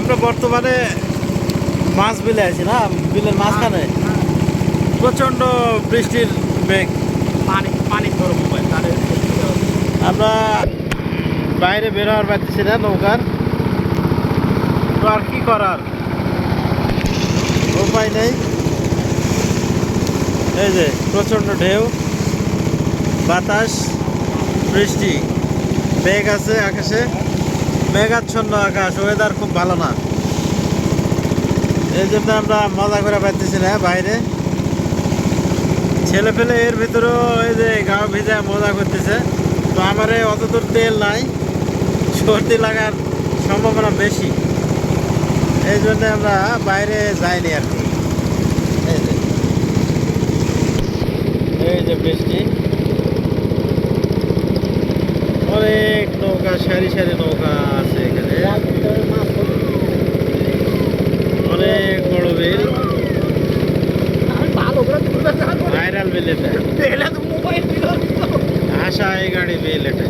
আমরা বর্তমানে মাছ বিলে আছি না, বিলের মাঝখানে প্রচন্ড বৃষ্টির বেগ। পানি পানি ধরো মোবাইল তাহলে আমরা বাইরে বের হওয়ার পারতেছি না নৌকার, তো আর কি করার উপায় নেই। এই যে প্রচন্ড ঢেউ, বাতাস, বৃষ্টি, মেঘ আছে আকাশে, মেঘাচ্ছন্ন আকাশ, ওয়েদার খুব ভালো না। এই জন্য আমরা মজা করে পাইতেছি না বাইরে। ছেলে পেলে এর ভিতরেও এই যে গা ভিজা মজা করতেছে। তো আমার অত দূর তেল নাই, সর্দি লাগার সম্ভাবনা বেশি, এই জন্য আমরা বাইরে যাইনি আর কি। এই যে বৃষ্টি, অনেক নৌকা, সারি সারি নৌকা আছে এখানে, অনেক বড় বিল, ভাইরাল বিল এটা, আশা এই গাড়ি বিল এটা।